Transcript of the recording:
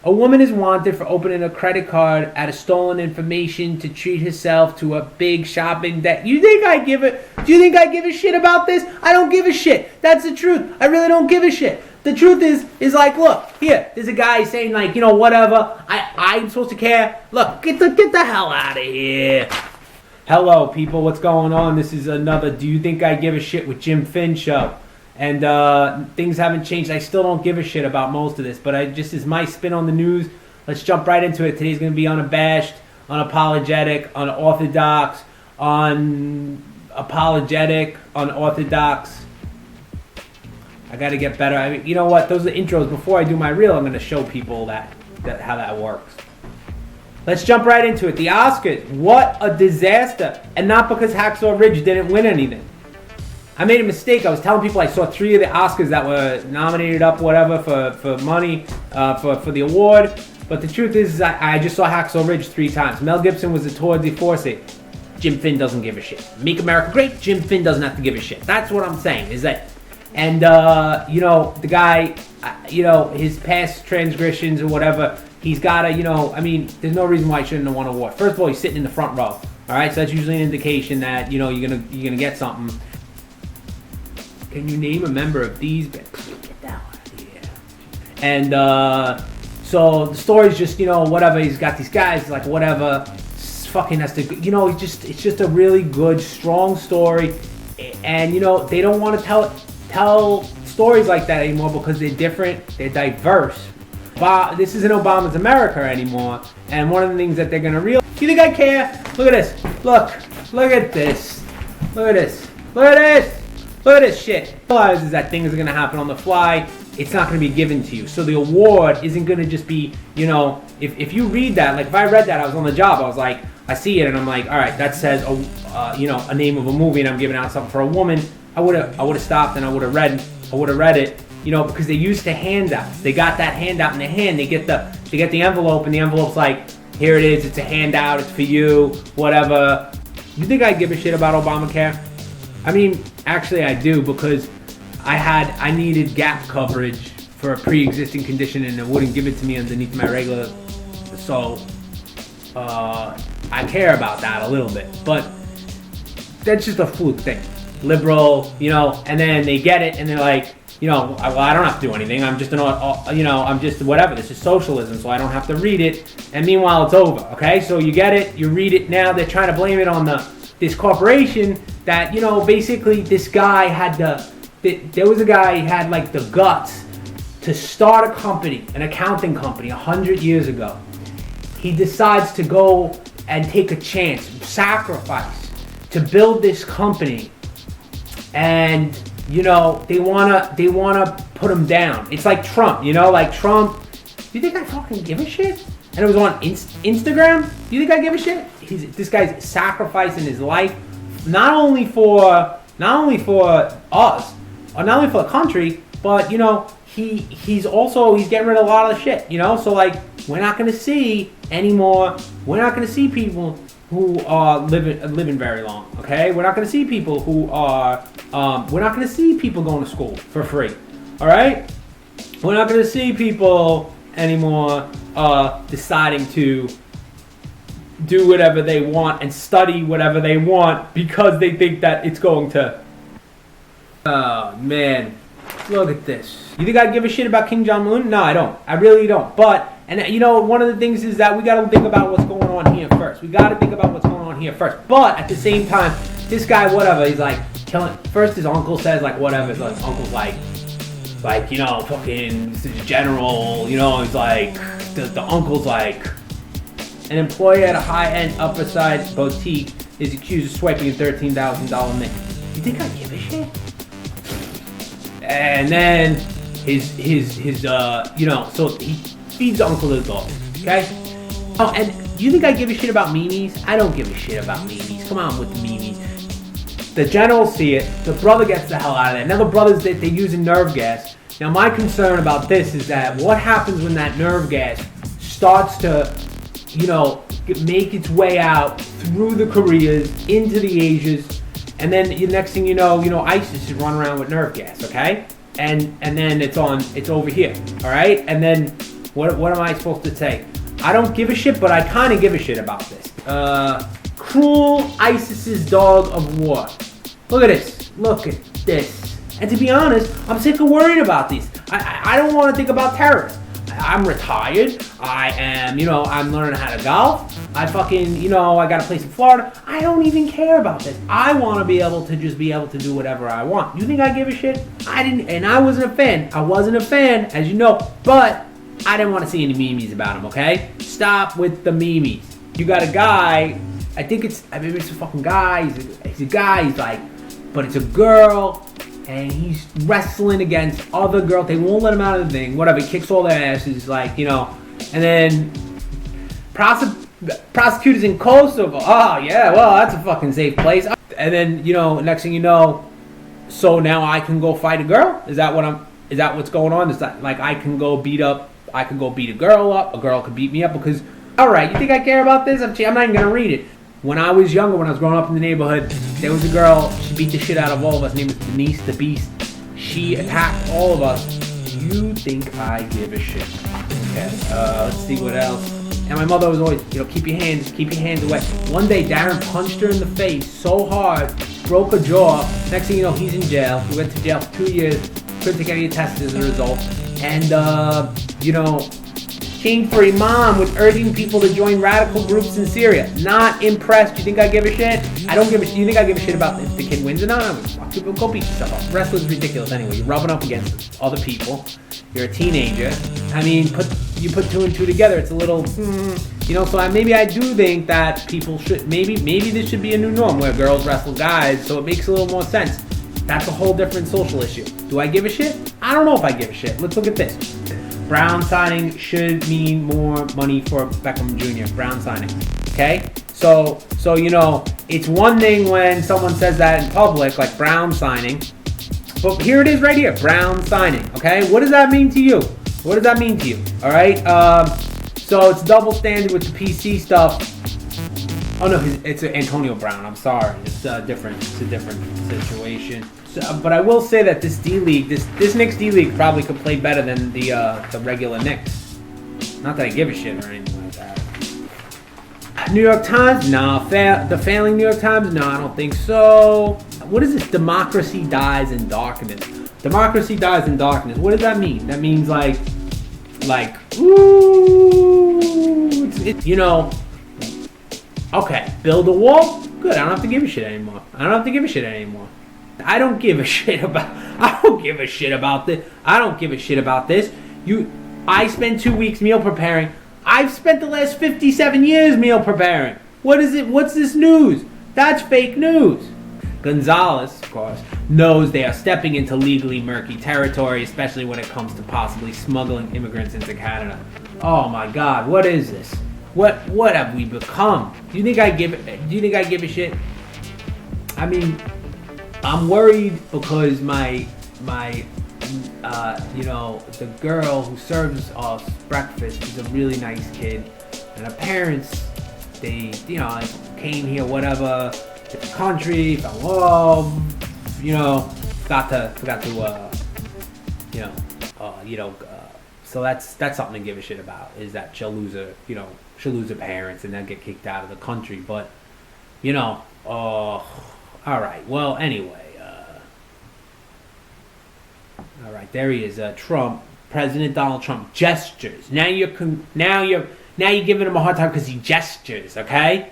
A woman is wanted for opening a credit card out of stolen information to treat herself to a big shopping debt. Do you think I give a shit about this? I don't give a shit. That's the truth. I really don't give a shit. The truth is like, look, here, there's a guy saying like, whatever. I'm supposed to care. Look, get the hell out of here. Hello, people. What's going on? This is another Do You Think I Give a Shit with Jim Finn show. And things haven't changed. I still don't give a shit about most of this, but just is my spin on the news. Let's jump right into it. Today's going to be unabashed, unapologetic, unorthodox, unorthodox. I got to get better. I mean, you know what? Those are intros. Before I do my reel, I'm going to show people how that works. Let's jump right into it. The Oscars. What a disaster. And not because Hacksaw Ridge didn't win anything. I made a mistake. I was telling people I saw 3 of the Oscars that were nominated up, whatever, for money, for the award. But the truth is, I just saw Hacksaw Ridge 3 times. Mel Gibson was the tour de force. Jim Finn doesn't give a shit. Make America Great. Jim Finn doesn't have to give a shit. That's what I'm saying. Is that, and the guy, his past transgressions or whatever, he's got to, there's no reason why he shouldn't have won an award. First of all, he's sitting in the front row. All right, so that's usually an indication that you're gonna get something. Can you name a member of these? Get that one. Yeah. And so the story's just, whatever. He's got these guys, like, whatever. Fucking has to, it's just a really good, strong story. And, they don't want to tell stories like that anymore because they're different, they're diverse. This isn't Obama's America anymore. And one of the things that they're going to realize, do you think I care? Look at this. Look at this. Look at this. Look at this. Look at this shit. Realize is that things are going to happen on the fly. It's not going to be given to you. So the award isn't going to just be, if you read that, like if I read that, I was on the job, I was like, I see it and I'm like, all right, that says, a name of a movie and I'm giving out something for a woman. I would have stopped and I would have read it, because they used to handouts. They got that handout in their hand. They get the envelope and the envelope's like, here it is. It's a handout. It's for you, whatever. You think I give a shit about Obamacare? Actually I do, because I needed gap coverage for a pre-existing condition and it wouldn't give it to me underneath my regular, so I care about that a little bit, but that's just a fluke thing. Liberal, and then they get it and they're like, well, I don't have to do anything. I'm just I'm just whatever. This is socialism, so I don't have to read it. And meanwhile, it's over. Okay, so you get it, you read it. Now they're trying to blame it on this corporation that, basically this guy there was a guy who had like the guts to start a company, an accounting company 100 years ago. He decides to go and take a chance, sacrifice to build this company. And, they wanna put him down. It's like Trump, like Trump. Do you think I fucking give a shit? And it was on Instagram. Do you think I give a shit? This guy's sacrificing his life, not only for us, or not only for the country, but he's getting rid of a lot of the shit. So like we're not gonna see anymore. We're not gonna see people who are living very long. Okay, we're not gonna see people who are. We're not gonna see people going to school for free. All right, we're not gonna see people anymore deciding to do whatever they want and study whatever they want because they think that it's going to. Oh man, look at this. You think I give a shit about Kim Jong-un? No, I don't. I really don't. But, and one of the things is that we got to think about what's going on here first. But at the same time, this guy, whatever, he's like killing. First, his uncle says like whatever. His uncle's like fucking general. He's like the uncle's like. An employee at a high-end Upper Side boutique is accused of swiping a $13,000 mint. You think I give a shit? And then so he feeds the uncle his dog. Okay. Oh, and do you think I give a shit about memes? I don't give a shit about memes. Come on with the memes. The generals see it. The brother gets the hell out of there. Now the brothers they're using nerve gas. Now my concern about this is that what happens when that nerve gas starts to make its way out through the Koreas into the Asias, and then the next thing ISIS is running around with nerve gas, okay? And then it's over here, all right? And then What am I supposed to say? I don't give a shit, but I kind of give a shit about this. Cruel ISIS's dog of war. Look at this. Look at this. And to be honest, I'm sick of worrying about these. I don't want to think about terrorists. I'm retired. I am, I'm learning how to golf. I fucking, I got a place in Florida. I don't even care about this. I want to be able to just be able to do whatever I want. You think I give a shit? I didn't, and I wasn't a fan. I wasn't a fan, as you know, but I didn't want to see any memes about him, okay? Stop with the memes. You got a guy, maybe it's a fucking guy. He's a guy, he's like, but it's a girl. And he's wrestling against other girls. They won't let him out of the thing. Whatever. He kicks all their asses. Like, And then prosecutors in Kosovo. Oh, yeah. Well, that's a fucking safe place. And then, next thing you know, so now I can go fight a girl? Is that what's going on? Is that like I can go beat a girl up. A girl could beat me up because, all right, you think I care about this? I'm not even going to read it. When I was younger, when I was growing up in the neighborhood, there was a girl, she beat the shit out of all of us. Her name was Denise the Beast. She attacked all of us. You think I give a shit? Okay, let's see what else. And my mother was always, keep your hands away. One day, Darren punched her in the face so hard, broke her jaw. Next thing you know, he's in jail. He went to jail for 2 years, couldn't take any tests as a result. And, King for Imam was urging people to join radical groups in Syria. Not impressed. You think I give a shit? I don't give a shit. You think I give a shit about if the kid wins or not? Go beat yourself up. Wrestling's ridiculous anyway. You're rubbing up against other people. You're a teenager. I mean, you put two and two together. It's a little, So maybe I do think that people should, maybe this should be a new norm where girls wrestle guys, so it makes a little more sense. That's a whole different social issue. Do I give a shit? I don't know if I give a shit. Let's look at this. Brown signing should mean more money for Beckham Jr. Brown signing, okay? So it's one thing when someone says that in public, like Brown signing, but here it is right here, Brown signing, okay? What does that mean to you? What does that mean to you? All right. So it's double standard with the PC stuff. Oh no, it's Antonio Brown. I'm sorry, it's a different situation. So, but I will say that this D-League, this Knicks D-League probably could play better than the regular Knicks. Not that I give a shit or anything like that. New York Times? No. The failing New York Times? No, I don't think so. What is this? Democracy dies in darkness. Democracy dies in darkness. What does that mean? That means like, ooh, okay, build a wall? Good, I don't have to give a shit anymore. I don't give a shit about this. I spent 2 weeks meal preparing. I've spent the last 57 years meal preparing. What is it? What's this news? That's fake news. Gonzalez, of course, knows they are stepping into legally murky territory, especially when it comes to possibly smuggling immigrants into Canada. Oh my God, what is this? What have we become? Do you think I give a shit? I mean, I'm worried because the girl who serves us breakfast is a really nice kid, and her parents, they, came here, whatever, the country, fell in love, forgot to, so that's something to give a shit about, is that she'll lose her parents and then get kicked out of the country, but, all right, well, anyway, all right, there he is, Trump, President Donald Trump, gestures. Now you're giving him a hard time because he gestures, okay?